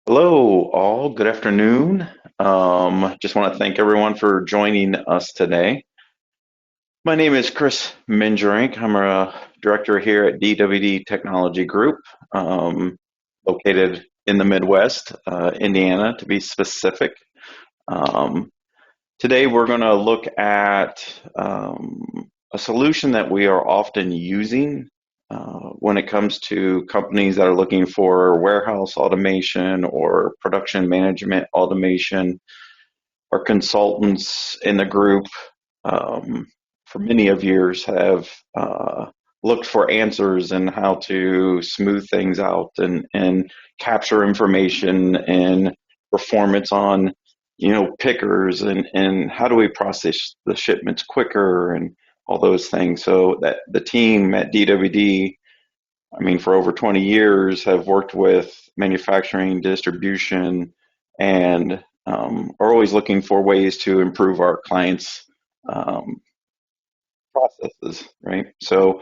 Hello, all. Good afternoon. Just want to thank everyone for joining us today. My name is Chris Minjerink. I'm a director here at DWD Technology Group, located in the Midwest, Indiana, to be specific. Um, Today, we're going to look at a solution that we are often using when it comes to companies that are looking for warehouse automation or production management automation. Our consultants in the group um, for many of years have looked for answers and how to smooth things out and capture information and performance on pickers and how do we process the shipments quicker and all those things. So that the team at DWD, I mean, for over 20 years, have worked with manufacturing, distribution, and are always looking for ways to improve our clients' um, processes, right? So,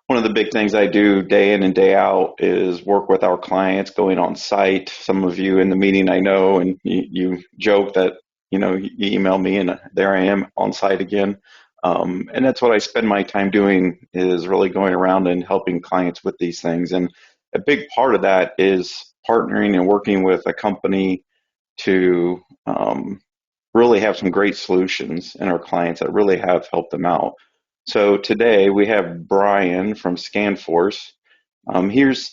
one of the big things I do day in and day out is work with our clients going on site. Some of you in the meeting I know, and you joke that, you email me and there I am on site again. And that's what I spend my time doing is really going around and helping clients with these things. And a big part of that is partnering and working with a company to really have some great solutions in our clients that really have helped them out. So today we have Brian from ScanForce.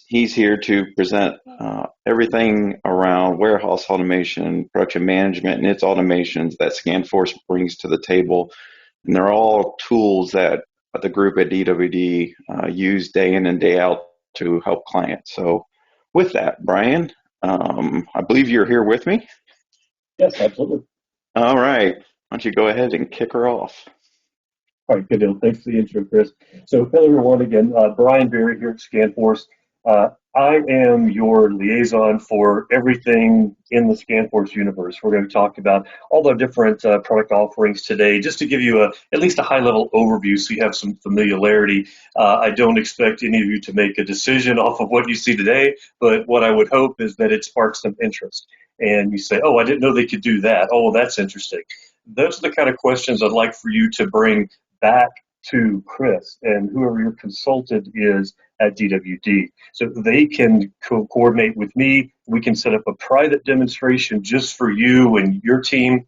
He's here to present everything around warehouse automation, production management, and its automations that ScanForce brings to the table. And they're all tools that the group at DWD use day in and day out to help clients. So with that, Brian, I believe you're here with me. Yes, absolutely. All right. Why don't you go ahead and kick her off? All right, good deal. Thanks for the intro, Chris. So, hello everyone again. Brian Berry here at ScanForce. I am your liaison for everything in the ScanForce universe. We're going to talk about all the different product offerings today, just to give you at least a high-level overview, so you have some familiarity. I don't expect any of you to make a decision off of what you see today, but what I would hope is that it sparks some interest, and you say, "Oh, I didn't know they could do that. Oh, well, that's interesting." Those are the kind of questions I'd like for you to bring back to Chris and whoever your consultant is at DWD. So they can coordinate with me. We can set up a private demonstration just for you and your team,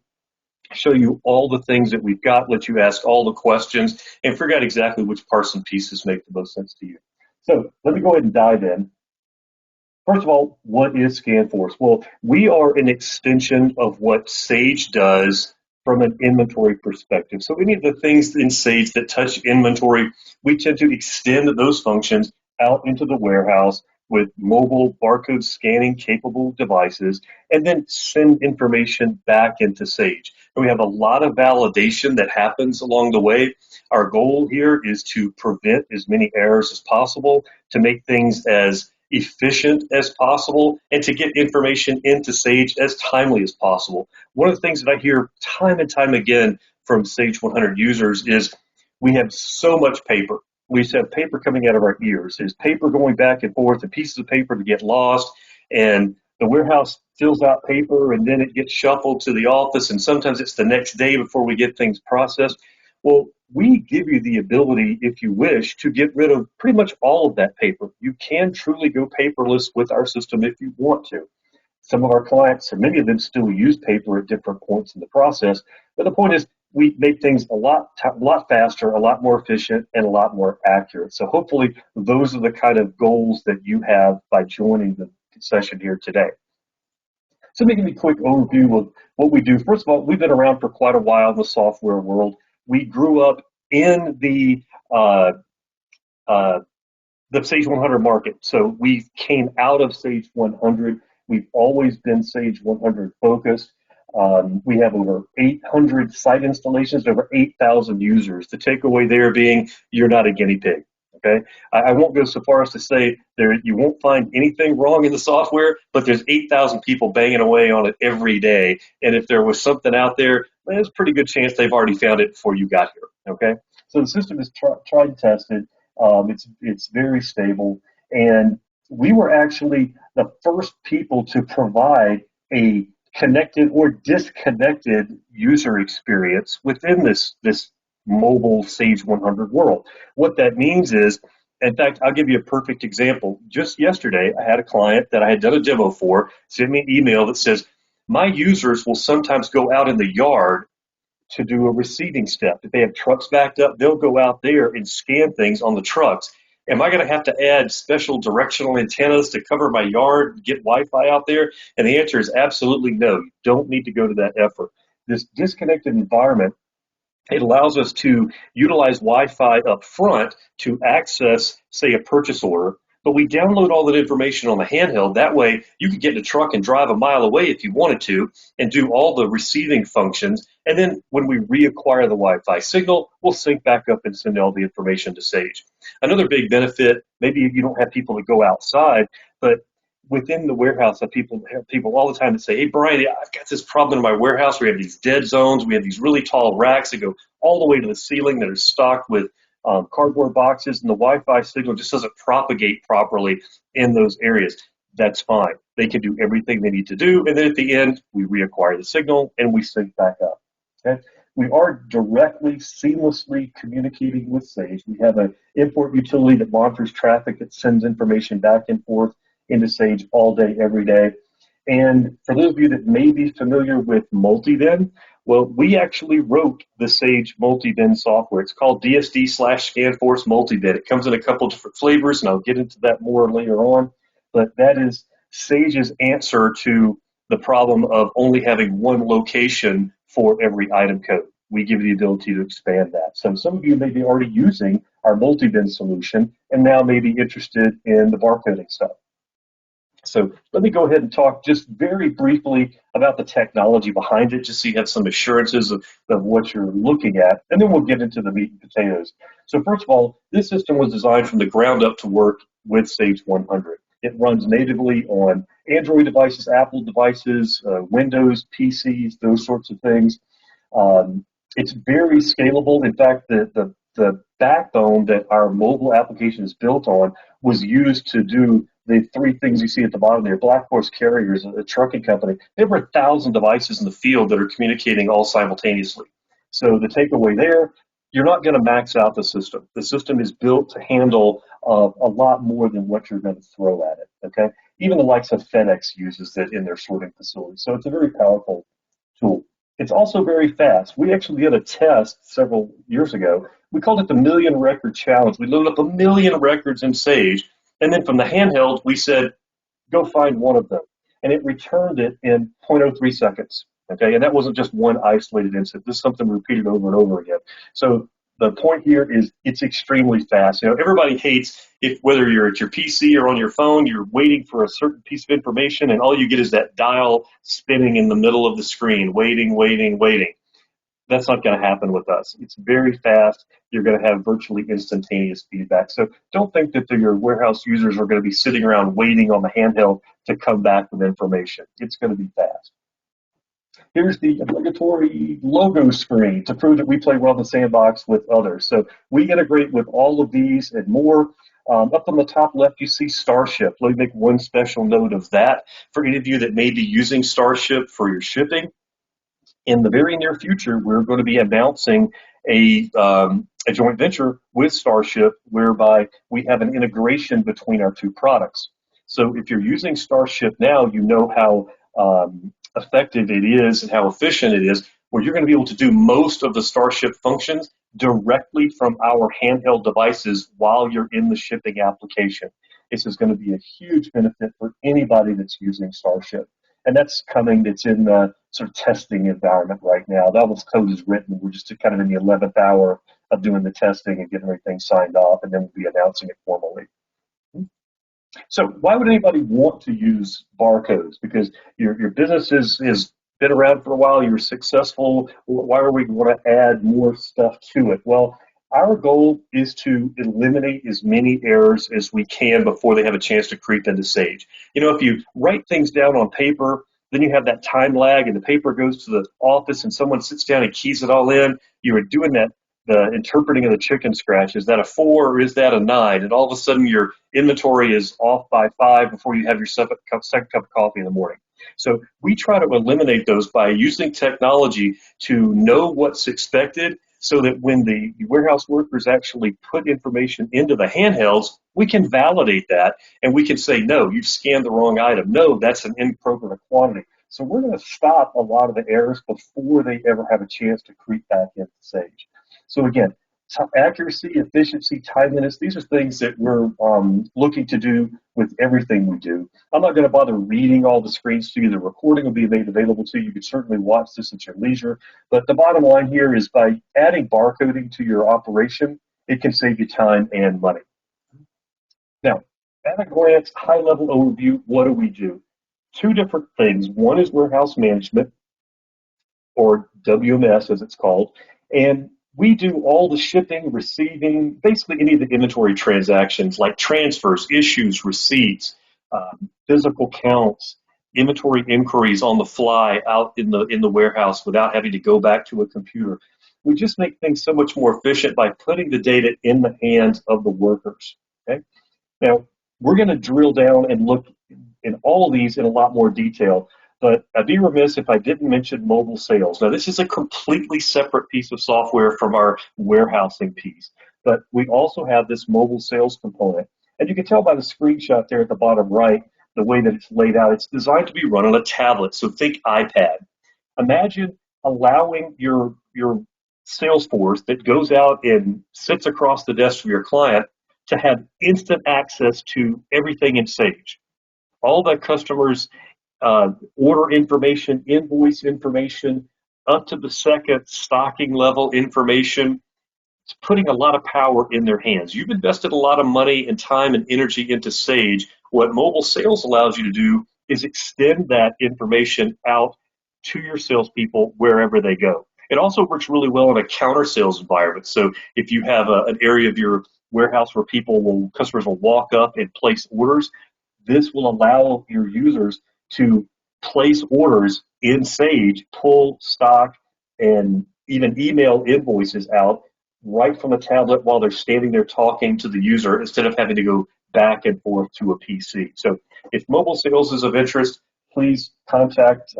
show you all the things that we've got, let you ask all the questions, and figure out exactly which parts and pieces make the most sense to you. So let me go ahead and dive in. First of all, what is ScanForce? Well, we are an extension of what Sage does from an inventory perspective. So any of the things in Sage that touch inventory, we tend to extend those functions out into the warehouse with mobile barcode scanning capable devices, and then send information back into Sage. And we have a lot of validation that happens along the way. Our goal here is to prevent as many errors as possible, to make things as efficient as possible, and to get information into Sage as timely as possible. One of the things that I hear time and time again from Sage 100 users is we have so much paper. We just have paper coming out of our ears. There's paper going back and forth, and pieces of paper to get lost, and the warehouse fills out paper, and then it gets shuffled to the office, and sometimes it's the next day before we get things processed. Well, we give you the ability, if you wish, to get rid of pretty much all of that paper. You can truly go paperless with our system if you want to. Some of our clients, or many of them, still use paper at different points in the process. But the point is, we make things a lot faster, a lot more efficient, and a lot more accurate. So hopefully, those are the kind of goals that you have by joining the session here today. So let me give you a quick overview of what we do. First of all, we've been around for quite a while in the software world. We grew up in uh, uh, the Sage 100 market. So we came out of Sage 100. We've always been Sage 100 focused. We have over 800 site installations, over 8,000 users. The takeaway there being you're not a guinea pig. Okay, I won't go so far as to say there you won't find anything wrong in the software, but there's 8,000 people banging away on it every day. And if there was something out there, there's a pretty good chance they've already found it before you got here. Okay, so the system is tried and tested. It's very stable, and we were actually the first people to provide a connected or disconnected user experience within this mobile Sage 100 world. What that means is, in fact, I'll give you a perfect example. Just yesterday, I had a client that I had done a demo for send me an email that says, my users will sometimes go out in the yard to do a receiving step. If they have trucks backed up, they'll go out there and scan things on the trucks. Am I going to have to add special directional antennas to cover my yard, get Wi-Fi out there? And the answer is absolutely no. You don't need to go to that effort. This disconnected environment, it allows us to utilize Wi-Fi up front to access, say, a purchase order, but we download all that information on the handheld. That way, you could get in a truck and drive a mile away if you wanted to and do all the receiving functions. And then when we reacquire the Wi-Fi signal, we'll sync back up and send all the information to Sage. Another big benefit, maybe you don't have people that go outside, but within the warehouse, I have people all the time that say, hey, Brian, I've got this problem in my warehouse. We have these dead zones. We have these really tall racks that go all the way to the ceiling that are stocked with cardboard boxes, and the Wi-Fi signal just doesn't propagate properly in those areas. That's fine. They can do everything they need to do, and then at the end, we reacquire the signal and we sync back up. Okay? We are directly, seamlessly communicating with Sage. We have an import utility that monitors traffic, that sends information back and forth into Sage all day, every day. And for those of you that may be familiar with multi-bin, well, we actually wrote the Sage multi-bin software. It's called DSD/ScanForce multi-bin. It comes in a couple different flavors, and I'll get into that more later on. But that is Sage's answer to the problem of only having one location for every item code. We give you the ability to expand that. So some of you may be already using our multi-bin solution and now may be interested in the barcoding stuff. So let me go ahead and talk just very briefly about the technology behind it, just so you have some assurances of what you're looking at, and then we'll get into the meat and potatoes. So first of all, this system was designed from the ground up to work with Sage 100. It runs natively on Android devices, Apple devices, Windows, PCs, those sorts of things. It's very scalable. In fact, the backbone that our mobile application is built on was used to do the three things you see at the bottom there. Black Horse Carriers, a trucking company, they have over 1,000 devices in the field that are communicating all simultaneously. So the takeaway there, you're not going to max out the system. The system is built to handle a lot more than what you're going to throw at it. Okay, even the likes of FedEx uses it in their sorting facility. So it's a very powerful tool. It's also very fast. We actually did a test several years ago. We called it the Million Record Challenge. We loaded up 1 million records in Sage, and then from the handheld, we said, go find one of them. And it returned it in 0.03 seconds. Okay, and that wasn't just one isolated incident. This is something repeated over and over again. So the point here is it's extremely fast. You know, everybody hates if whether you're at your PC or on your phone, you're waiting for a certain piece of information, and all you get is that dial spinning in the middle of the screen, waiting, waiting, waiting. That's not going to happen with us. It's very fast. You're going to have virtually instantaneous feedback. So don't think that your warehouse users are going to be sitting around waiting on the handheld to come back with information. It's going to be fast. Here's the obligatory logo screen to prove that we play well in the sandbox with others. So we integrate with all of these and more. Up on the top left, you see Starship. Let me make one special note of that. For any of you that may be using Starship for your shipping, in the very near future, we're going to be announcing a joint venture with Starship whereby we have an integration between our two products. So if you're using Starship now, you know how effective it is and how efficient it is, where you're going to be able to do most of the Starship functions directly from our handheld devices while you're in the shipping application. This is going to be a huge benefit for anybody that's using Starship. And that's coming, it's in the sort of testing environment right now. That was code is written. We're just kind of in the 11th hour of doing the testing and getting everything signed off, and then we'll be announcing it formally. So why would anybody want to use barcodes? Because your business has been around for a while, you're successful. Why are we going to add more stuff to it? Well, our goal is to eliminate as many errors as we can before they have a chance to creep into Sage. You know, if you write things down on paper, then you have that time lag and the paper goes to the office and someone sits down and keys it all in. You are doing that the interpreting of the chicken scratch. Is that a 4 or is that a 9? And all of a sudden your inventory is off by 5 before you have your second cup of coffee in the morning. So we try to eliminate those by using technology to know what's expected so that when the warehouse workers actually put information into the handhelds, we can validate that and we can say, no, you've scanned the wrong item. No, that's an inappropriate quantity. So we're going to stop a lot of the errors before they ever have a chance to creep back into Sage. So again, accuracy, efficiency, timeliness, these are things that we're looking to do with everything we do. I'm not going to bother reading all the screens to you. The recording will be made available to you. You can certainly watch this at your leisure. But the bottom line here is by adding barcoding to your operation, it can save you time and money. Now, at a glance, high-level overview, what do we do? Two different things. One is warehouse management, or WMS as it's called, and we do all the shipping, receiving, basically any of the inventory transactions like transfers, issues, receipts, physical counts, inventory inquiries on the fly out in the warehouse without having to go back to a computer. We just make things so much more efficient by putting the data in the hands of the workers. Okay? Now, we're going to drill down and look in all of these in a lot more detail. But I'd be remiss if I didn't mention mobile sales. Now, this is a completely separate piece of software from our warehousing piece. But we also have this mobile sales component. And you can tell by the screenshot there at the bottom right, the way that it's laid out. It's designed to be run on a tablet. So think iPad. Imagine allowing your sales force that goes out and sits across the desk of your client to have instant access to everything in Sage. All the customers' order information, invoice information, up to the second stocking level information. It's putting a lot of power in their hands. You've invested a lot of money and time and energy into Sage. What mobile sales allows you to do is extend that information out to your salespeople wherever they go. It also works really well in a counter sales environment. So if you have an area of your warehouse where customers will walk up and place orders, this will allow your users to place orders in Sage, pull stock, and even email invoices out right from a tablet while they're standing there talking to the user instead of having to go back and forth to a PC. So if mobile sales is of interest, please contact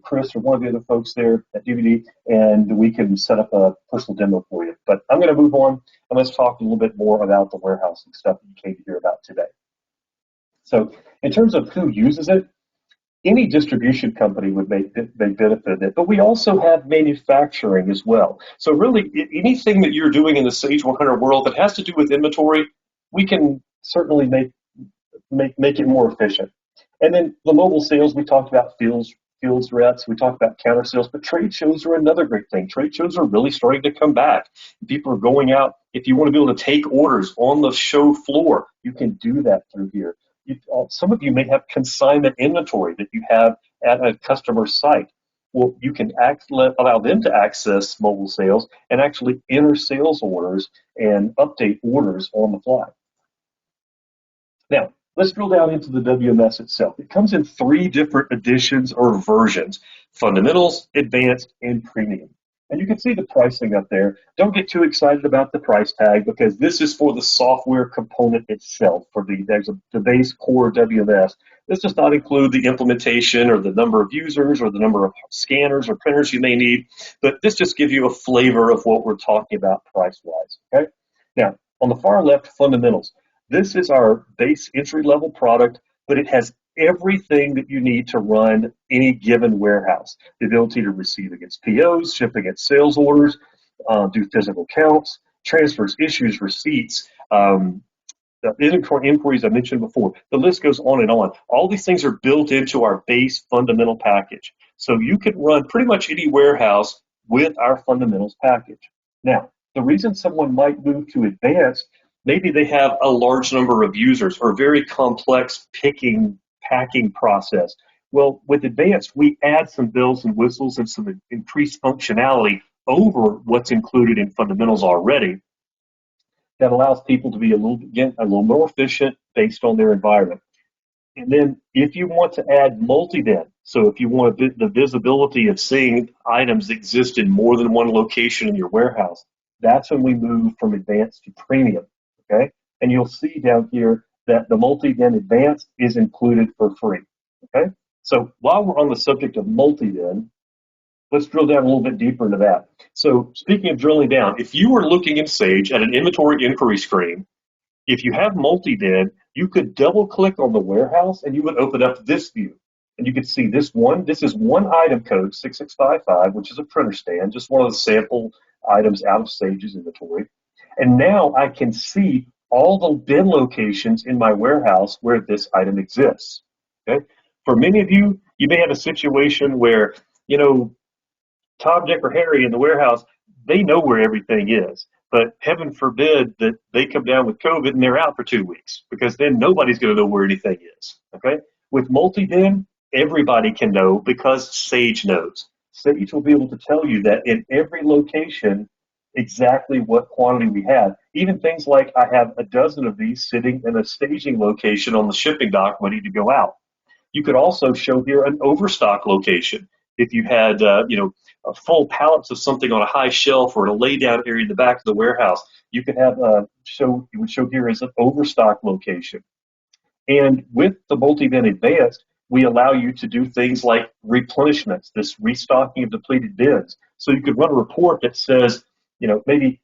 Chris or one of the other folks there at DVD, and we can set up a personal demo for you. But I'm going to move on, and let's talk a little bit more about the warehousing stuff that you came to hear about today. So in terms of who uses it, any distribution company would make benefit of it, but we also have manufacturing as well. So really, anything that you're doing in the Sage 100 world that has to do with inventory, we can certainly make it more efficient. And then the mobile sales, we talked about fields reps, we talked about counter sales, but trade shows are another great thing. Trade shows are really starting to come back. People are going out. If you want to be able to take orders on the show floor, you can do that through here. Some of you may have consignment inventory that you have at a customer site. Well, you can allow them to access mobile sales and actually enter sales orders and update orders on the fly. Now, let's drill down into the WMS itself. It comes in 3 different editions or versions: Fundamentals, Advanced, and Premium. And you can see the pricing up there. Don't get too excited about the price tag because this is for the software component itself, there's the base core WMS. This does not include the implementation or the number of users or the number of scanners or printers you may need, but this just gives you a flavor of what we're talking about price-wise. Okay? Now, on the far left, Fundamentals. This is our base entry-level product, but it has everything that you need to run any given warehouse. The ability to receive against POs, ship against sales orders, do physical counts, transfers, issues, receipts, the inquiries I mentioned before. The list goes on and on. All these things are built into our base fundamental package. So you can run pretty much any warehouse with our fundamentals package. Now, the reason someone might move to advanced, maybe they have a large number of users or very complex packing process. Well, with advanced, we add some bells and whistles and some increased functionality over what's included in fundamentals already that allows people to be a little more efficient based on their environment. And then if you want to add multi-bin, so if you want the visibility of seeing items exist in more than one location in your warehouse, that's when we move from advanced to premium, okay? And you'll see down here that the multi-bin advanced is included for free, okay? So while we're on the subject of multi-bin, let's drill down a little bit deeper into that. So speaking of drilling down, if you were looking in Sage at an inventory inquiry screen, if you have multi-bin, you could double click on the warehouse and you would open up this view. And you can see this one. This is one item code, 6655, which is a printer stand, just one of the sample items out of Sage's inventory. And now I can see all the bin locations in my warehouse where this item exists. Okay? For many of you, you may have a situation where, Tom, Dick, or Harry in the warehouse, they know where everything is. But heaven forbid that they come down with COVID and they're out for 2 weeks, because then nobody's going to know where anything is. Okay? With multi-bin, everybody can know because Sage knows. Sage will be able to tell you that in every location exactly what quantity we have. Even things like I have a dozen of these sitting in a staging location on the shipping dock ready to go out. You could also show here an overstock location. If you had, full pallets of something on a high shelf or in a lay down area in the back of the warehouse, you could have you would show here as an overstock location. And with the multi-bin advanced, we allow you to do things like replenishments, this restocking of depleted bins. So you could run a report that says, maybe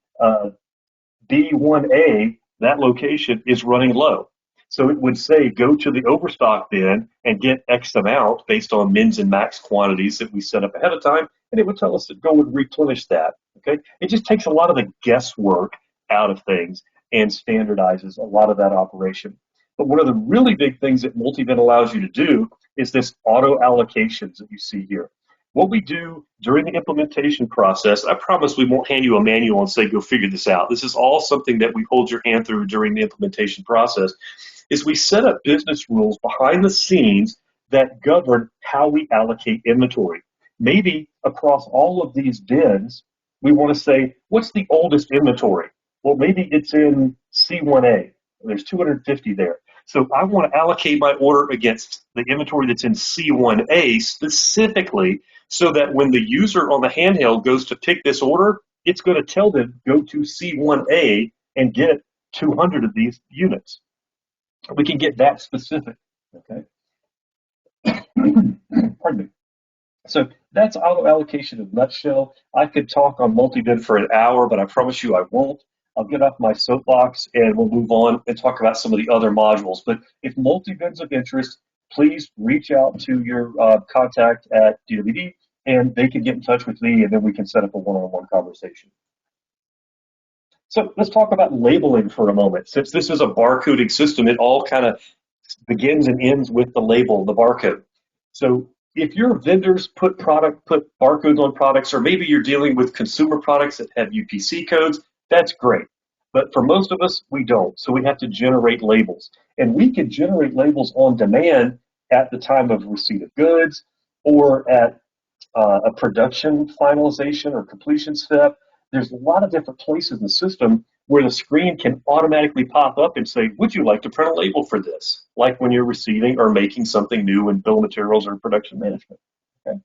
B1A, that location is running low. So it would say, go to the overstock bin and get X amount based on mins and max quantities that we set up ahead of time, and it would tell us to go and replenish that. Okay, it just takes a lot of the guesswork out of things and standardizes a lot of that operation. But one of the really big things that multi-bin allows you to do is this auto allocations that you see here. What we do during the implementation process, I promise we won't hand you a manual and say, go figure this out. This is all something that we hold your hand through during the implementation process, is we set up business rules behind the scenes that govern how we allocate inventory. Maybe across all of these bins, we want to say, what's the oldest inventory? Well, maybe it's in C1A. There's 250 there. So I want to allocate my order against the inventory that's in C1A specifically, so that when the user on the handheld goes to pick this order, it's going to tell them, go to C1A and get 200 of these units. We can get that specific, okay? Pardon me. So that's auto allocation in a nutshell. I could talk on multi-bin for an hour, but I promise you I won't. I'll get off my soapbox and we'll move on and talk about some of the other modules. But if multi-bin's of interest, please reach out to your contact at DWD and they can get in touch with me, and then we can set up a one-on-one conversation. So let's talk about labeling for a moment. Since this is a barcoding system, it all kind of begins and ends with the label, the barcode. So if your vendors put barcodes on products, or maybe you're dealing with consumer products that have UPC codes, that's great. But for most of us, we don't. So we have to generate labels. And we can generate labels on demand at the time of receipt of goods, or at a production finalization or completion step. There's a lot of different places in the system where the screen can automatically pop up and say, would you like to print a label for this? Like when you're receiving or making something new in bill of materials or production management. Okay?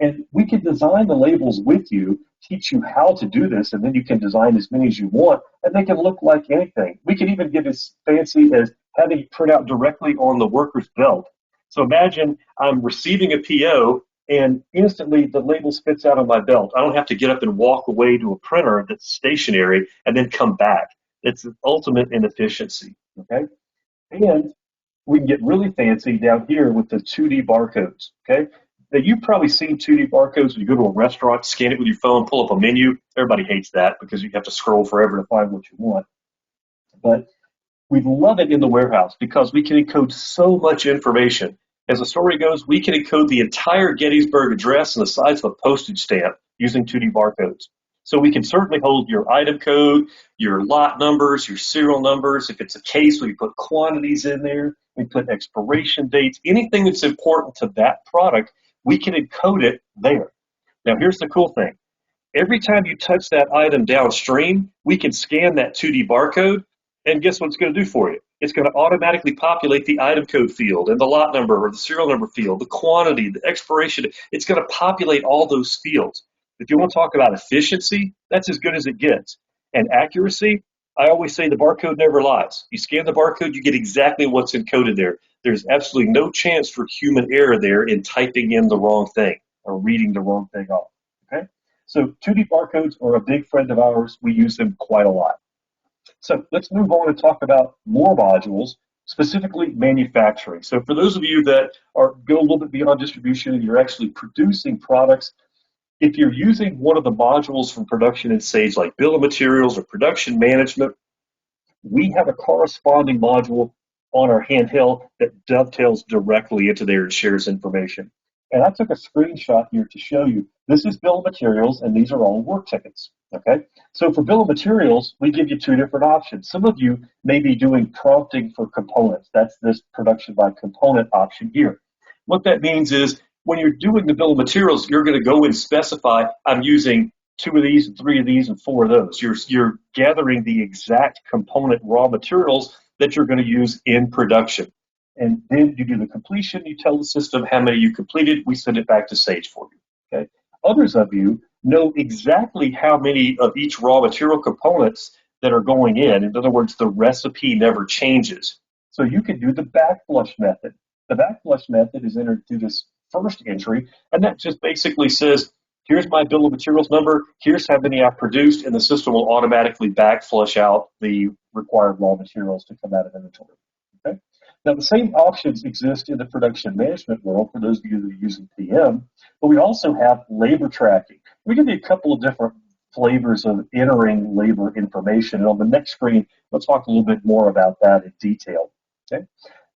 And we can design the labels with you, teach you how to do this, and then you can design as many as you want, and they can look like anything. We can even get as fancy as having it print out directly on the worker's belt. So imagine I'm receiving a PO, and instantly the label spits out on my belt. I don't have to get up and walk away to a printer that's stationary and then come back. It's the ultimate inefficiency, okay? And we can get really fancy down here with the 2D barcodes, okay? Now, you've probably seen 2D barcodes when you go to a restaurant, scan it with your phone, pull up a menu. Everybody hates that because you have to scroll forever to find what you want. But we love it in the warehouse because we can encode so much information. As the story goes, we can encode the entire Gettysburg Address and the size of a postage stamp using 2D barcodes. So we can certainly hold your item code, your lot numbers, your serial numbers. If it's a case, we put quantities in there. We put expiration dates. Anything that's important to that product, we can encode it there. Now, here's the cool thing. Every time you touch that item downstream, we can scan that 2D barcode, and guess what it's going to do for you? It's going to automatically populate the item code field and the lot number or the serial number field, the quantity, the expiration. It's going to populate all those fields. If you want to talk about efficiency, that's as good as it gets. And accuracy, I always say the barcode never lies. You scan the barcode, you get exactly what's encoded there. There's absolutely no chance for human error there in typing in the wrong thing or reading the wrong thing off. Okay? So 2D barcodes are a big friend of ours. We use them quite a lot. So let's move on and talk about more modules, specifically manufacturing. So for those of you that go a little bit beyond distribution and you're actually producing products, if you're using one of the modules from production in Sage, like bill of materials or production management, we have a corresponding module on our handheld that dovetails directly into there and shares information. And I took a screenshot here to show you. This is bill of materials, and these are all work tickets. Okay, so for bill of materials, we give you two different options. Some of you may be doing prompting for components. That's this production by component option here. What that means is when you're doing the bill of materials, you're going to go and specify, I'm using 2 of these and 3 of these and 4 of those. You're gathering the exact component raw materials that you're going to use in production. And then you do the completion, you tell the system how many you completed, we send it back to Sage for you. Okay. Others of you know exactly how many of each raw material components that are going in. In other words, the recipe never changes. So you can do the backflush method. The backflush method is entered through this first entry, and that just basically says, here's my bill of materials number, here's how many I've produced, and the system will automatically backflush out the required raw materials to come out of inventory. Okay? Now, the same options exist in the production management world for those of you that are using PM, but we also have labor tracking. We give you a couple of different flavors of entering labor information, and on the next screen, let's talk a little bit more about that in detail. Okay?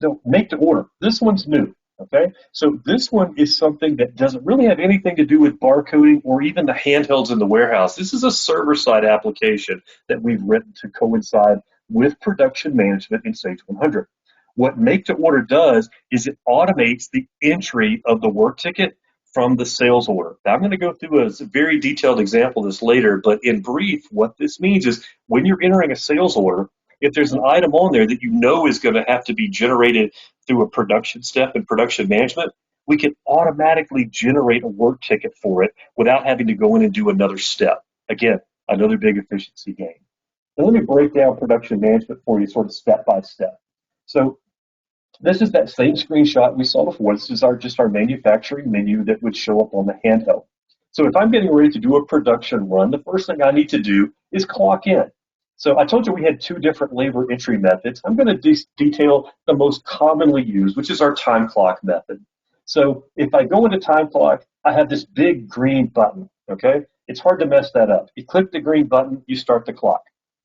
Now, make to order. This one's new. Okay, so this one is something that doesn't really have anything to do with barcoding or even the handhelds in the warehouse. This is a server-side application that we've written to coincide with production management in Sage 100. What make to order does is it automates the entry of the work ticket from the sales order. Now, I'm going to go through a very detailed example of this later, but in brief, what this means is when you're entering a sales order, if there's an item on there that you know is going to have to be generated through a production step in production management, we can automatically generate a work ticket for it without having to go in and do another step. Again, another big efficiency gain. Now let me break down production management for you sort of step by step. So this is that same screenshot we saw before. This is just our manufacturing menu that would show up on the handheld. So if I'm getting ready to do a production run, the first thing I need to do is clock in. So I told you we had 2 different labor entry methods. I'm going to detail the most commonly used, which is our time clock method. So if I go into time clock, I have this big green button, okay? It's hard to mess that up. You click the green button, you start the clock,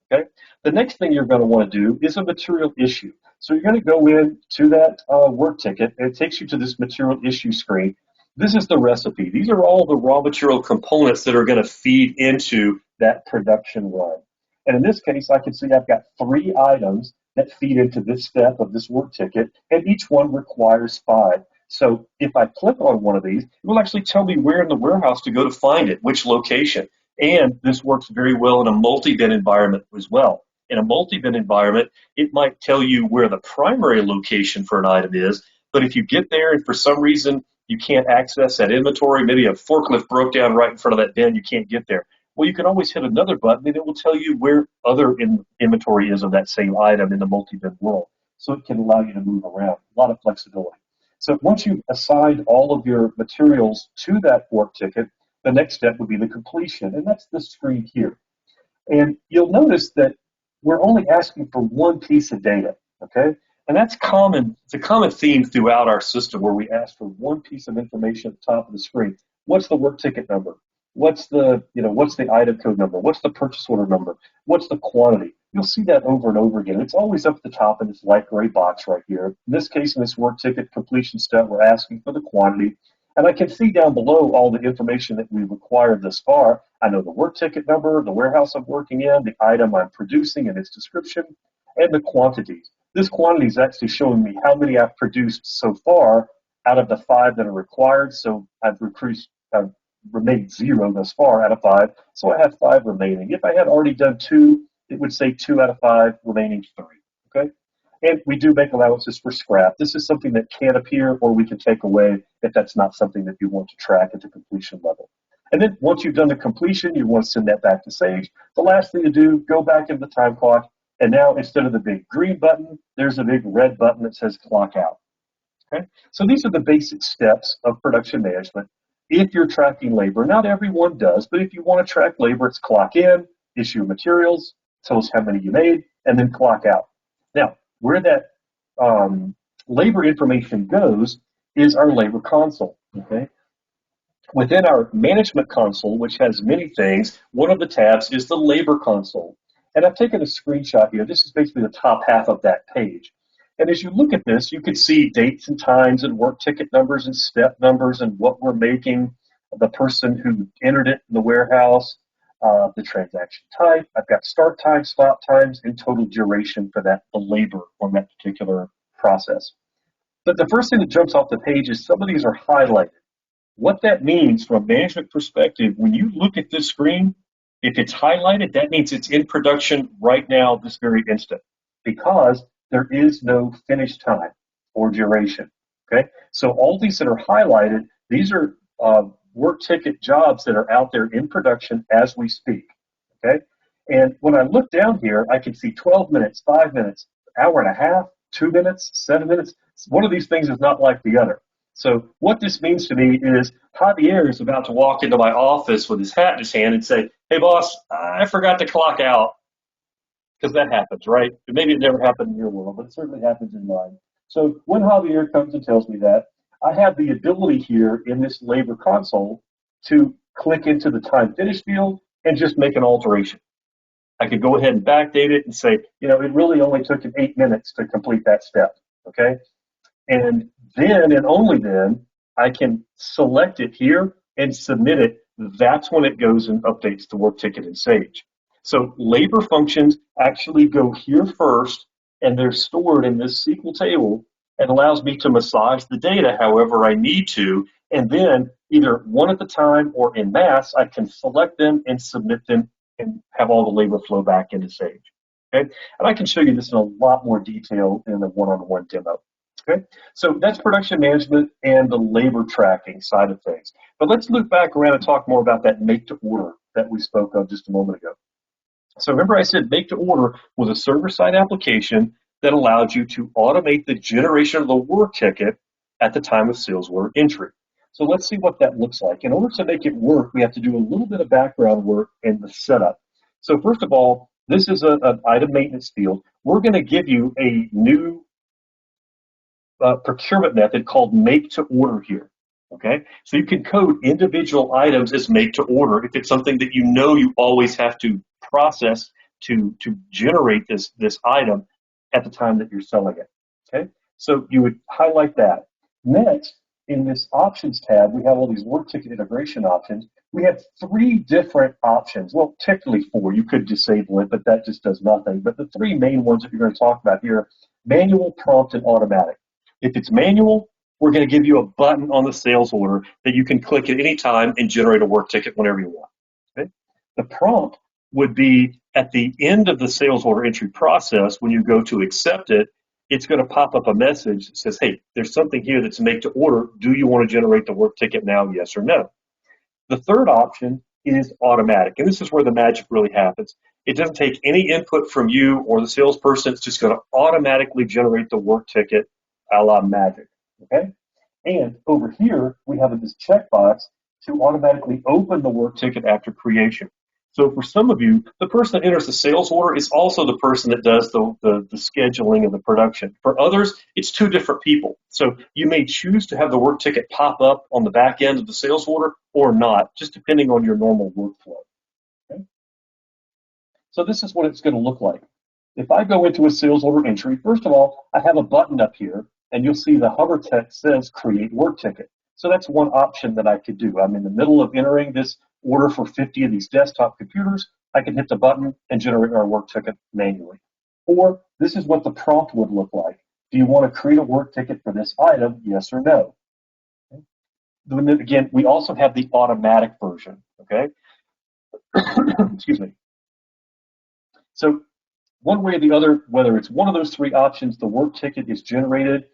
okay? The next thing you're going to want to do is a material issue. So you're going to go in to that work ticket, and it takes you to this material issue screen. This is the recipe. These are all the raw material components that are going to feed into that production run. And in this case, I can see I've got 3 items that feed into this step of this work ticket, and each one requires 5. So if I click on one of these, it will actually tell me where in the warehouse to go to find it, which location. And this works very well in a multi-bin environment as well. In a multi-bin environment, it might tell you where the primary location for an item is, but if you get there and for some reason you can't access that inventory, maybe a forklift broke down right in front of that bin, you can't get there. Well, you can always hit another button and it will tell you where other inventory is of that same item in the multi-bin world. So it can allow you to move around. A lot of flexibility. So once you've assigned all of your materials to that work ticket, the next step would be the completion, and that's this screen here. And you'll notice that we're only asking for one piece of data, okay? And that's common. It's a common theme throughout our system where we ask for one piece of information at the top of the screen. What's the work ticket number? What's the item code number? What's the purchase order number? What's the quantity? You'll see that over and over again. It's always up at the top in this light gray box right here. In this case, in this work ticket completion step, we're asking for the quantity. And I can see down below all the information that we've required thus far. I know the work ticket number, the warehouse I'm working in, the item I'm producing and its description, and the quantities. This quantity is actually showing me how many I've produced so far out of the 5 that are required. So I've remained 0 thus far out of 5. So I have 5 remaining. If I had already done 2, it would say 2 out of 5, remaining 3. Okay? And we do make allowances for scrap. This is something that can appear or we can take away if that's not something that you want to track at the completion level. And then once you've done the completion, you want to send that back to Sage. The last thing to do, go back into the time clock, and now instead of the big green button, there's a big red button that says clock out. Okay? So these are the basic steps of production management. If you're tracking labor, not everyone does, but if you want to track labor, it's clock in, issue materials, tell us how many you made, and then clock out. Now, where that labor information goes is our labor console. Okay? Within our management console, which has many things, one of the tabs is the labor console. And I've taken a screenshot here. This is basically the top half of that page. And as you look at this, you can see dates and times and work ticket numbers and step numbers and what we're making, the person who entered it in the warehouse, the transaction type. I've got start times, stop times, and total duration for that, the labor on that particular process. But the first thing that jumps off the page is some of these are highlighted. What that means from a management perspective, when you look at this screen, if it's highlighted, that means it's in production right now, this very instant, because there is no finish time or duration. Okay, so all these that are highlighted, these are work ticket jobs that are out there in production as we speak. Okay, and when I look down here, I can see 12 minutes, 5 minutes, hour and a half, 2 minutes, 7 minutes. One of these things is not like the other. So what this means to me is Javier is about to walk into my office with his hat in his hand and say, "Hey, boss, I forgot to clock out," because that happens, right? Maybe it never happened in your world, but it certainly happens in mine. So when Javier comes and tells me that, I have the ability here in this labor console to click into the time finish field and just make an alteration. I could go ahead and backdate it and say, it really only took him 8 minutes to complete that step, okay? And then and only then I can select it here and submit it. That's when it goes and updates the work ticket in Sage. So labor functions actually go here first, and they're stored in this SQL table and allows me to massage the data however I need to. And then either one at a time or in mass, I can select them and submit them and have all the labor flow back into Sage. Okay? And I can show you this in a lot more detail in the one-on-one demo. Okay, so that's production management and the labor tracking side of things. But let's loop back around and talk more about that make to order that we spoke of just a moment ago. So remember I said make to order was a server-side application that allowed you to automate the generation of the work ticket at the time of sales order entry. So let's see what that looks like. In order to make it work, we have to do a little bit of background work in the setup. So first of all, this is an item maintenance field. We're going to give you a new procurement method called make to order here. Okay, so you can code individual items as make to order if it's something that you always have to process to generate this item at the time that you're selling it. Okay, so you would highlight that. Next, in this options tab, we have all these work ticket integration options. We have 3 different options. Well, technically 4. You could disable it, but that just does nothing. But the 3 main ones that you're going to talk about here: manual, prompt, and automatic. If it's manual, we're going to give you a button on the sales order that you can click at any time and generate a work ticket whenever you want. Okay? The prompt would be at the end of the sales order entry process. When you go to accept it, it's going to pop up a message that says, "Hey, there's something here that's make to order. Do you want to generate the work ticket now, yes or no?" The third option is automatic, and this is where the magic really happens. It doesn't take any input from you or the salesperson. It's just going to automatically generate the work ticket a la magic, okay? And over here, we have this checkbox to automatically open the work ticket after creation. So for some of you, the person that enters the sales order is also the person that does the scheduling of the production. For others, it's 2 different people. So you may choose to have the work ticket pop up on the back end of the sales order or not, just depending on your normal workflow. Okay? So this is what it's going to look like. If I go into a sales order entry, first of all, I have a button up here, and you'll see the hover text says create work ticket. So that's one option that I could do. I'm in the middle of entering this order for 50 of these desktop computers. I can hit the button and generate our work ticket manually. Or this is what the prompt would look like. Do you want to create a work ticket for this item, yes or no? Okay. Then again, we also have the automatic version, okay? Excuse me. So one way or the other, whether it's one of those 3 options, the work ticket is generated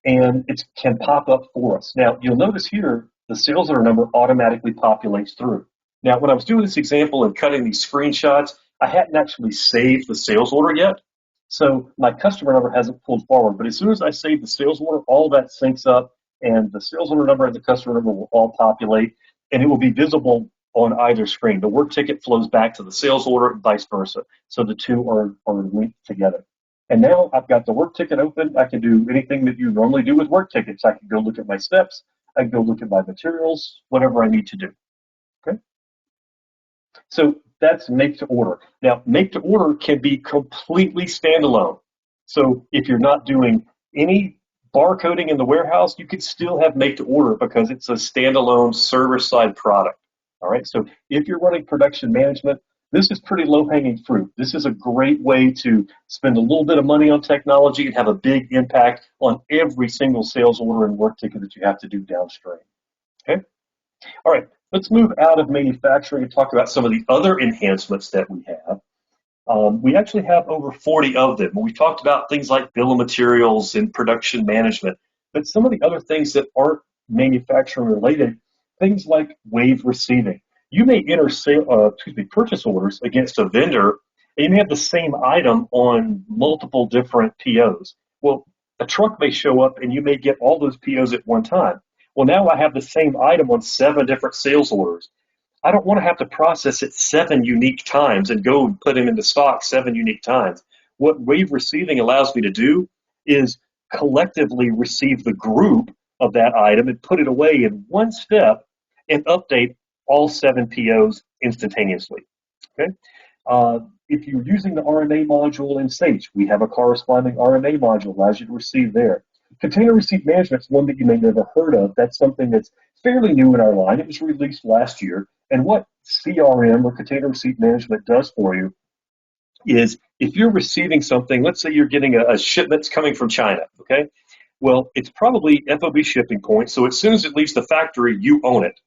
and it can pop up for us. Now, you'll notice here the sales order number automatically populates through. Now, when I was doing this example and cutting these screenshots, I hadn't actually saved the sales order yet. So my customer number hasn't pulled forward. But as soon as I save the sales order, all that syncs up and the sales order number and the customer number will all populate and it will be visible on either screen. The work ticket flows back to the sales order and vice versa. So the two are linked together. And now I've got the work ticket open. I can do anything that you normally do with work tickets. I can go look at my steps. I can go look at my materials, whatever I need to do. Okay. So that's make to order. Now, make to order can be completely standalone. So if you're not doing any barcoding in the warehouse, you could still have make to order because it's a standalone server-side product. All right. So if you're running production management, this is pretty low-hanging fruit. This is a great way to spend a little bit of money on technology and have a big impact on every single sales order and work ticket that you have to do downstream. Okay. All right. Let's move out of manufacturing and talk about some of the other enhancements that we have. We actually have over 40 of them. We talked about things like bill of materials and production management, but some of the other things that aren't manufacturing related, things like wave receiving. You may enter purchase orders against a vendor, and you may have the same item on multiple different POs. Well, a truck may show up, and you may get all those POs at one time. Well, now I have the same item on 7 different sales orders. I don't want to have to process it 7 unique times and go and put them into stock 7 unique times. What wave receiving allows me to do is collectively receive the group of that item and put it away in one step and update all 7 POs instantaneously. Okay. If you're using the RMA module in Sage, we have a corresponding RMA module that allows you to receive there. Container receipt management is one that you may never heard of. That's something that's fairly new in our line. It was released last year. And what CRM or container receipt management does for you is if you're receiving something, let's say you're getting a shipment that's coming from China, okay? Well, it's probably FOB shipping point, so as soon as it leaves the factory, you own it.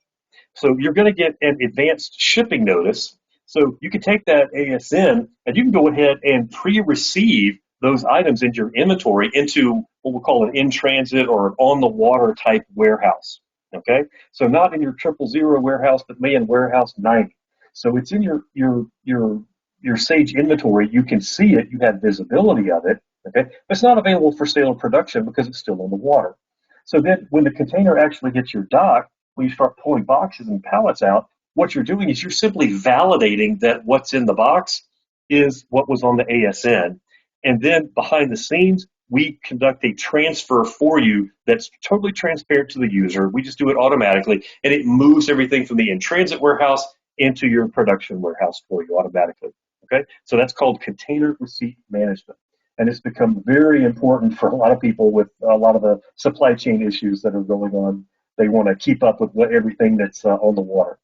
So you're going to get an advanced shipping notice. So you can take that ASN and you can go ahead and pre-receive those items into your inventory into what we'll call an in-transit or an on-the-water type warehouse. Okay, so not in your 000 warehouse, but may in warehouse 90. So it's in your Sage inventory. You can see it. You have visibility of it. Okay, but it's not available for sale or production because it's still on the water. So then, when the container actually hits your dock, when you start pulling boxes and pallets out, what you're doing is you're simply validating that what's in the box is what was on the ASN, and then behind the scenes, we conduct a transfer for you that's totally transparent to the user. We just do it automatically, and it moves everything from the in-transit warehouse into your production warehouse for you automatically. Okay, so that's called container receipt management, and it's become very important for a lot of people with a lot of the supply chain issues that are going on. They want to keep up with everything that's on the water.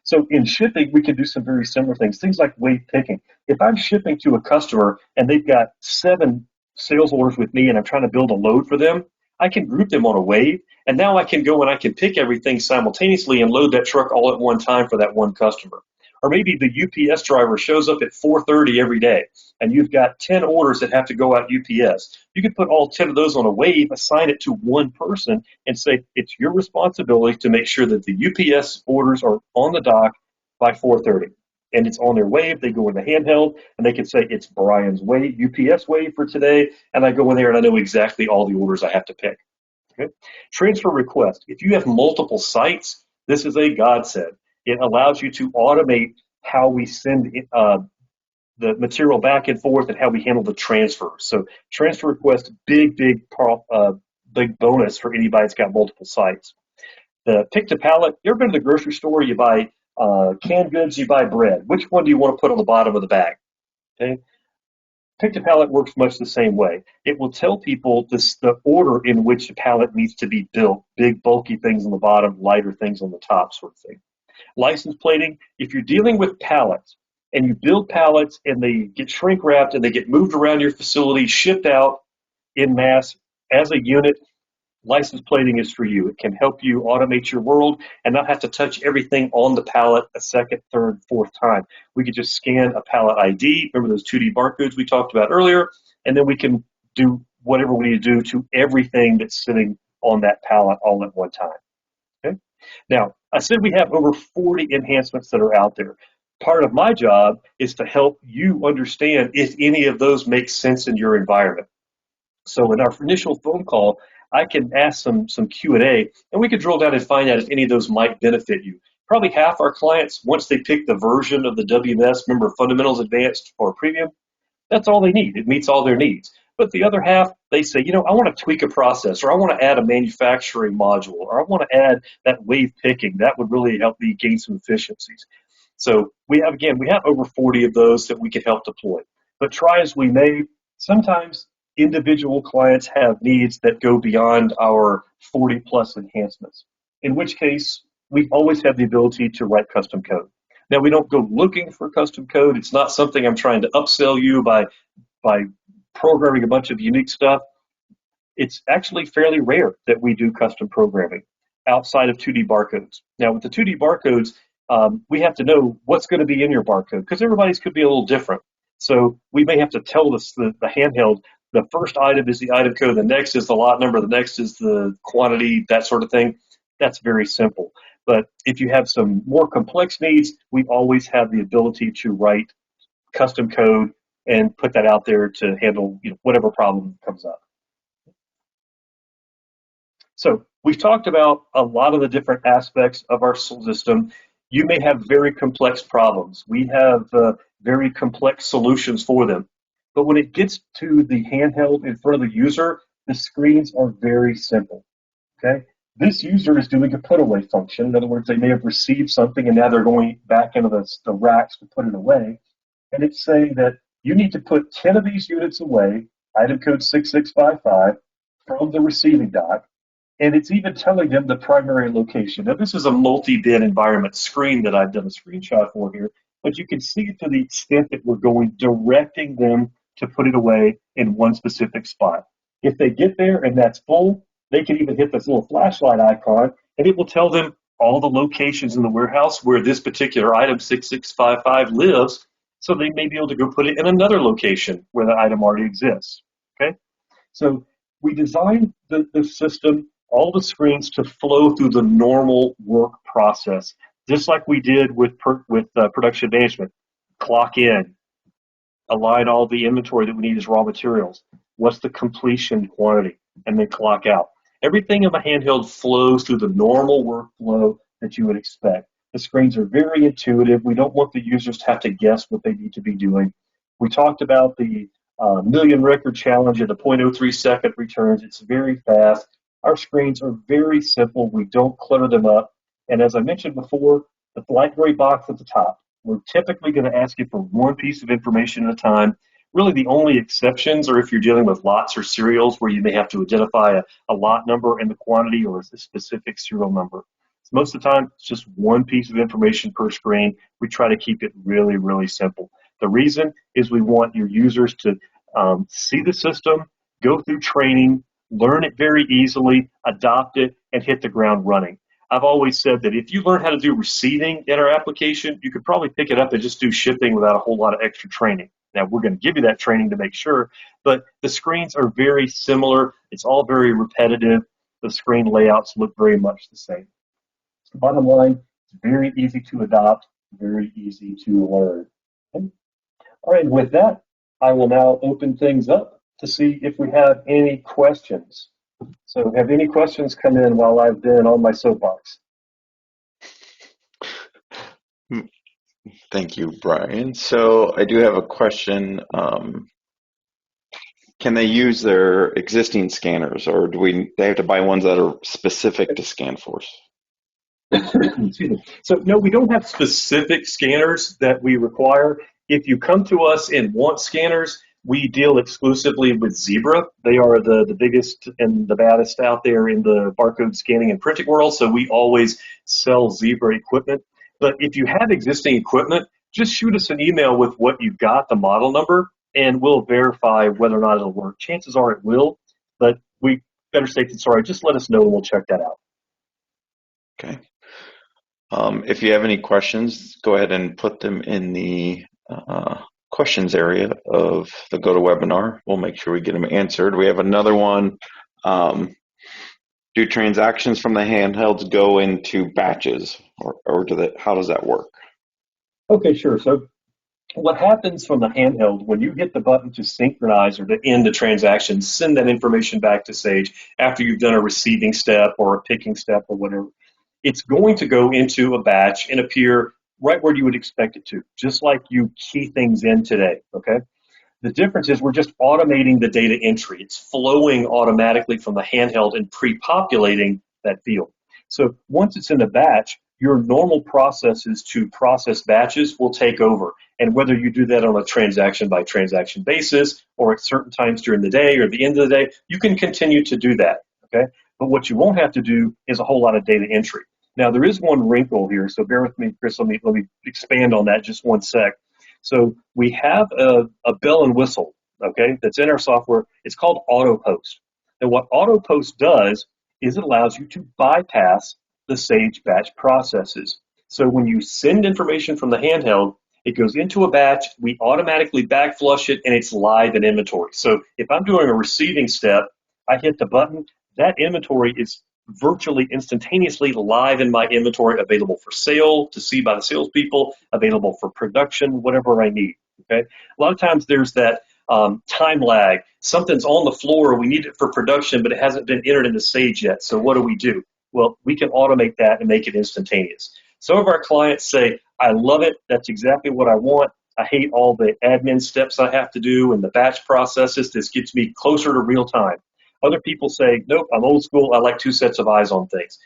So in shipping, we can do some very similar things like weight picking. If I'm shipping to a customer and they've got 7 sales orders with me and I'm trying to build a load for them, I can group them on a wave, and now I can go and I can pick everything simultaneously and load that truck all at one time for that one customer. Or maybe the UPS driver shows up at 4:30 every day, and you've got 10 orders that have to go out UPS. You can put all 10 of those on a wave, assign it to one person, and say it's your responsibility to make sure that the UPS orders are on the dock by 4:30. And it's on their wave. They go in the handheld, and they can say it's Brian's wave, UPS wave for today, and I go in there and I know exactly all the orders I have to pick. Okay? Transfer request. If you have multiple sites, this is a godsend. It allows you to automate how we send the material back and forth and how we handle the transfer. So transfer request, big bonus for anybody that's got multiple sites. The pick to pallet. You ever been to the grocery store? You buy canned goods, you buy bread. Which one do you want to put on the bottom of the bag? Okay. Pick to pallet works much the same way. It will tell people the order in which the pallet needs to be built. Big, bulky things on the bottom, lighter things on the top, sort of thing. License plating. If you're dealing with pallets and you build pallets and they get shrink wrapped and they get moved around your facility, shipped out in mass as a unit, license plating is for you. It can help you automate your world and not have to touch everything on the pallet a second, third, fourth time. We could just scan a pallet ID, remember those 2D barcodes we talked about earlier, and then we can do whatever we need to do to everything that's sitting on that pallet all at one time. Okay? Now, I said we have over 40 enhancements that are out there. Part of my job is to help you understand if any of those make sense in your environment. So in our initial phone call, I can ask some Q&A, and we can drill down and find out if any of those might benefit you. Probably half our clients, once they pick the version of the WMS, remember Fundamentals Advanced or Premium, that's all they need. It meets all their needs. But the other half, they say, I want to tweak a process, or I want to add a manufacturing module, or I want to add that wave picking. That would really help me gain some efficiencies. So we have over 40 of those that we can help deploy. But try as we may, sometimes individual clients have needs that go beyond our 40 plus enhancements, in which case we always have the ability to write custom code. Now, we don't go looking for custom code. It's not something I'm trying to upsell you by programming a bunch of unique stuff. It's actually fairly rare that we do custom programming outside of 2D barcodes. Now, with the 2D barcodes, we have to know what's going to be in your barcode because everybody's could be a little different. So we may have to tell the handheld the first item is the item code, the next is the lot number, the next is the quantity, that sort of thing. That's very simple. But if you have some more complex needs, we always have the ability to write custom code and put that out there to handle whatever problem comes up. So we've talked about a lot of the different aspects of our system. You may have very complex problems. We have very complex solutions for them. But when it gets to the handheld in front of the user, the screens are very simple. Okay? This user is doing a put away function. In other words, they may have received something and now they're going back into the racks to put it away. And it's saying that you need to put 10 of these units away, item code 6655, from the receiving dock. And it's even telling them the primary location. Now, this is a multi-bin environment screen that I've done a screenshot for here, but you can see to the extent that we're going, directing them to put it away in one specific spot. If they get there and that's full, they can even hit this little flashlight icon, and it will tell them all the locations in the warehouse where this particular item 6655 lives, so they may be able to go put it in another location where the item already exists. Okay, so we designed the system, all the screens, to flow through the normal work process, just like we did with production management. Clock in, align all the inventory that we need as raw materials. What's the completion quantity? And then clock out. Everything in the handheld flows through the normal workflow that you would expect. The screens are very intuitive. We don't want the users to have to guess what they need to be doing. We talked about the million record challenge at a 0.03 second returns. It's very fast. Our screens are very simple. We don't clutter them up. And as I mentioned before, the light gray box at the top, we're typically going to ask you for one piece of information at a time. Really, the only exceptions are if you're dealing with lots or serials where you may have to identify a lot number and the quantity or a specific serial number. So most of the time, it's just one piece of information per screen. We try to keep it really, really simple. The reason is we want your users to see the system, go through training, learn it very easily, adopt it, and hit the ground running. I've always said that if you learn how to do receiving in our application, you could probably pick it up and just do shipping without a whole lot of extra training. Now, we're going to give you that training to make sure, but the screens are very similar. It's all very repetitive. The screen layouts look very much the same. Bottom line, it's very easy to adopt, very easy to learn. Okay. All right, with that, I will now open things up to see if we have any questions. So have any questions come in while I've been on my soapbox? Thank you, Brian. So I do have a question. Can they use their existing scanners, or they have to buy ones that are specific to ScanForce? Excuse me. So no, we don't have specific scanners that we require. If you come to us and want scanners, we deal exclusively with Zebra. They are the biggest and the baddest out there in the barcode scanning and printing world, so we always sell Zebra equipment. But if you have existing equipment, just shoot us an email with what you've got, the model number, and we'll verify whether or not it'll work. Chances are it will, but we better safe than sorry. Just let us know and we'll check that out. Okay. If you have any questions, go ahead and put them in the questions area of the GoToWebinar. We'll make sure we get them answered. We have another one. do transactions from the handhelds go into batches, or how does that work? Okay, sure. So what happens from the handheld when you hit the button to synchronize or to end a transaction, send that information back to Sage after you've done a receiving step or a picking step or whatever, it's going to go into a batch and appear right where you would expect it to, just like you key things in today, okay? The difference is we're just automating the data entry. It's flowing automatically from the handheld and pre-populating that field. So once it's in a batch, your normal processes to process batches will take over. And whether you do that on a transaction by transaction basis or at certain times during the day or at the end of the day, you can continue to do that, okay? But what you won't have to do is a whole lot of data entry. Now, there is one wrinkle here, so bear with me, Chris. Let me expand on that just one sec. So we have a bell and whistle, okay, that's in our software. It's called auto post. And what auto post does is it allows you to bypass the Sage batch processes. So when you send information from the handheld, it goes into a batch, we automatically backflush it, and it's live in inventory. So if I'm doing a receiving step, I hit the button, that inventory is virtually instantaneously live in my inventory, available for sale, to see by the salespeople, available for production, whatever I need. Okay. A lot of times there's that time lag. Something's on the floor, we need it for production, but it hasn't been entered into Sage yet. So what do? Well, we can automate that and make it instantaneous. Some of our clients say, I love it. That's exactly what I want. I hate all the admin steps I have to do and the batch processes. This gets me closer to real time. Other people say, nope, I'm old school. I like two sets of eyes on things.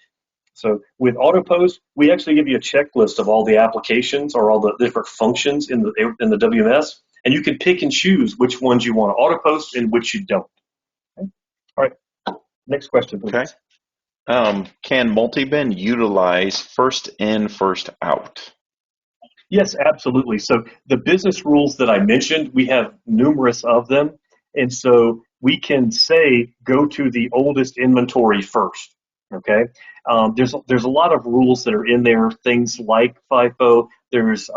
So with AutoPost, we actually give you a checklist of all the applications or all the different functions in the WMS, and you can pick and choose which ones you want to AutoPost and which you don't. Okay? All right, next question, please. Okay. Can multi-bin utilize first in, first out? Yes, absolutely. So the business rules that I mentioned, we have numerous of them. And so we can say, go to the oldest inventory first. Okay. There's a lot of rules that are in there, things like FIFO. There's,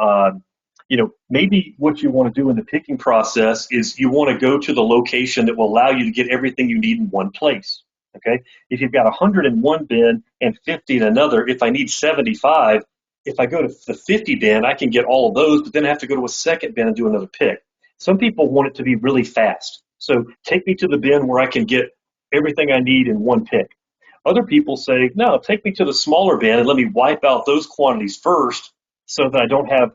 maybe what you want to do in the picking process is you want to go to the location that will allow you to get everything you need in one place. Okay. If you've got 101 bin and 50 in another, if I need 75, if I go to the 50 bin, I can get all of those, but then I have to go to a second bin and do another pick. Some people want it to be really fast. So take me to the bin where I can get everything I need in one pick. Other people say, no, take me to the smaller bin and let me wipe out those quantities first so that I don't have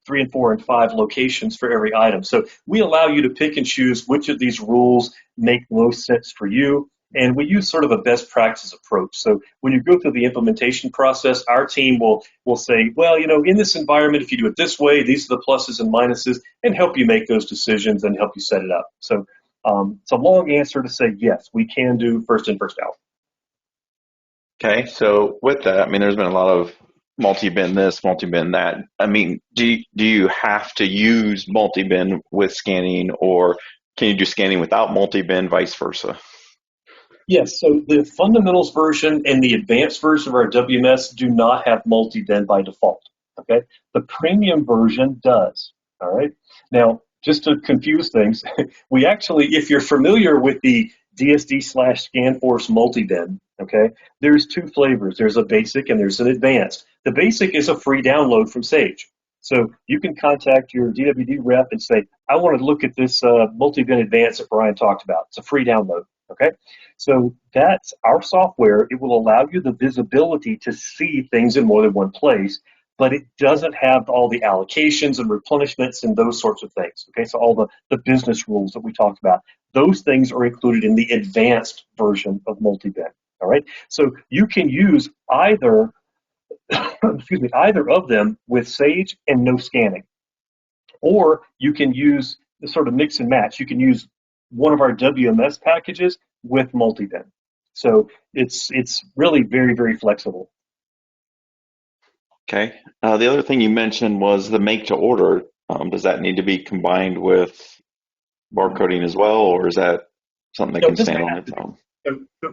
3 and 4 and 5 locations for every item. So we allow you to pick and choose which of these rules make most sense for you. And we use sort of a best practice approach. So when you go through the implementation process, our team will say, well, in this environment, if you do it this way, these are the pluses and minuses, and help you make those decisions and help you set it up. So it's a long answer to say, yes, we can do first in, first out. Okay, so with that, there's been a lot of multi-bin this, multi-bin that. Do you have to use multi-bin with scanning, or can you do scanning without multi-bin, vice versa? Yes, so the fundamentals version and the advanced version of our WMS do not have multi-bin by default, okay? The premium version does, all right? Now, just to confuse things, we actually, if you're familiar with the DSD/ScanForce multi-bin, okay, there's two flavors. There's a basic and there's an advanced. The basic is a free download from Sage. So you can contact your DWD rep and say, I want to look at this multi-bin advanced that Brian talked about. It's a free download, okay? So that's our software. It will allow you the visibility to see things in more than one place, but it doesn't have all the allocations and replenishments and those sorts of things, okay? So all the business rules that we talked about, those things are included in the advanced version of multi-bin, all right? So you can use either either of them with Sage and no scanning. Or you can use the sort of mix and match. You can use one of our WMS packages with multi-bin. So it's really very, very flexible. Okay. The other thing you mentioned was the make to order. Does that need to be combined with barcoding as well, or is that something that can stand on its own?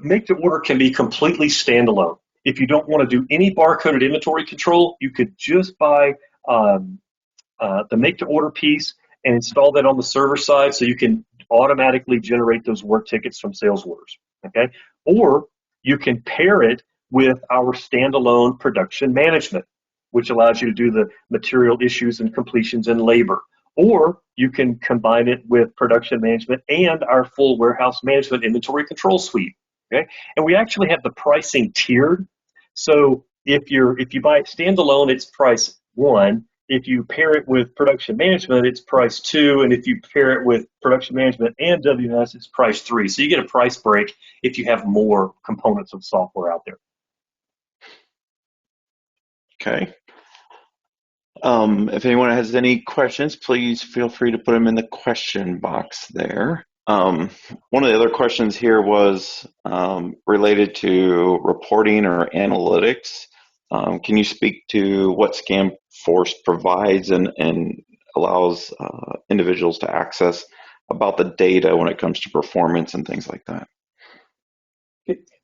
Make to order can be completely standalone. If you don't want to do any barcoded inventory control, you could just buy the make to order piece and install that on the server side so you can automatically generate those work tickets from sales orders. Okay? Or you can pair it with our standalone production management, which allows you to do the material issues and completions and labor. Or you can combine it with production management and our full warehouse management inventory control suite. Okay, and we actually have the pricing tiered. So if you buy it standalone, it's price one. If you pair it with production management, it's price two. And if you pair it with production management and WMS, it's price three. So you get a price break if you have more components of software out there. Okay. If anyone has any questions, please feel free to put them in the question box there. One of the other questions here was related to reporting or analytics. Can you speak to what ScanForce provides and allows individuals to access about the data when it comes to performance and things like that?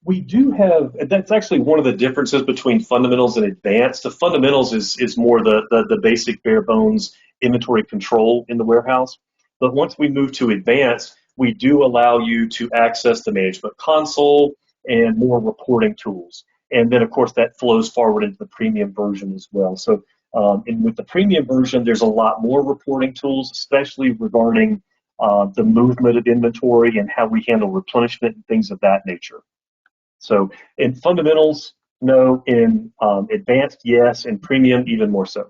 We do have, that's actually one of the differences between fundamentals and advanced. The fundamentals is more the basic bare bones inventory control in the warehouse. But once we move to advanced, we do allow you to access the management console and more reporting tools. And then, of course, that flows forward into the premium version as well. So and with the premium version, there's a lot more reporting tools, especially regarding the movement of inventory and how we handle replenishment and things of that nature. So in fundamentals, no. In advanced, yes. In premium, even more so.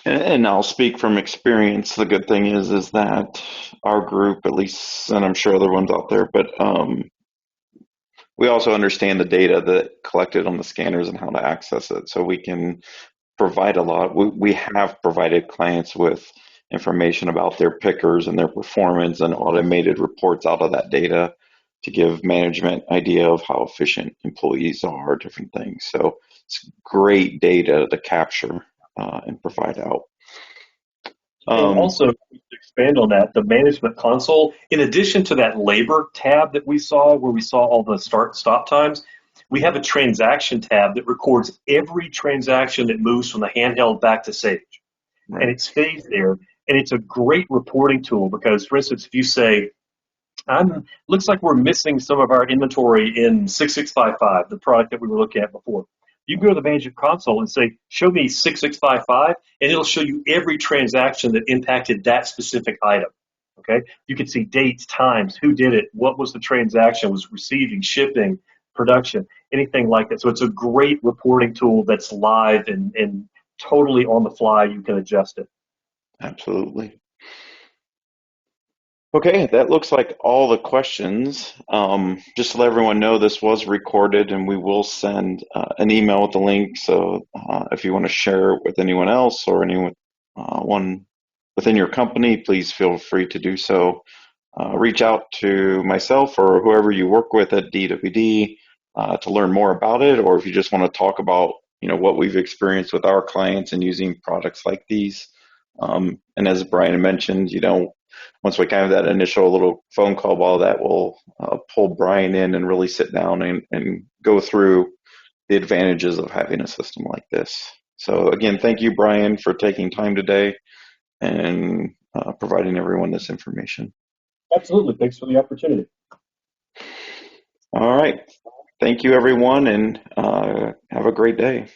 And I'll speak from experience. The good thing is that our group, at least, and I'm sure other ones out there, but we also understand the data that collected on the scanners and how to access it. So we can provide a lot. We have provided clients with information about their pickers and their performance and automated reports out of that data to give management idea of how efficient employees are, different things. So it's great data to capture and provide out. And also, to expand on that, the management console, in addition to that labor tab that we saw, where we saw all the start stop times, we have a transaction tab that records every transaction that moves from the handheld back to Sage. Right. And it stays there. And it's a great reporting tool because, for instance, if you say, looks like we're missing some of our inventory in 6655, the product that we were looking at before. You can go to the management console and say, show me 6655, and it'll show you every transaction that impacted that specific item. Okay? You can see dates, times, who did it, what was the transaction, was receiving, shipping, production, anything like that. So it's a great reporting tool that's live and totally on the fly. You can adjust it. Absolutely. Okay, that looks like all the questions. Just to let everyone know, this was recorded and we will send an email with the link. So if you want to share it with anyone else or anyone one within your company, please feel free to do so. Reach out to myself or whoever you work with at DWD to learn more about it, or if you just want to talk about what we've experienced with our clients and using products like these. And as Brian mentioned, once we kind of that initial little phone call, while that will pull Brian in and really sit down and go through the advantages of having a system like this. So again, thank you, Brian, for taking time today and providing everyone this information. Absolutely. Thanks for the opportunity. All right. Thank you, everyone, and have a great day.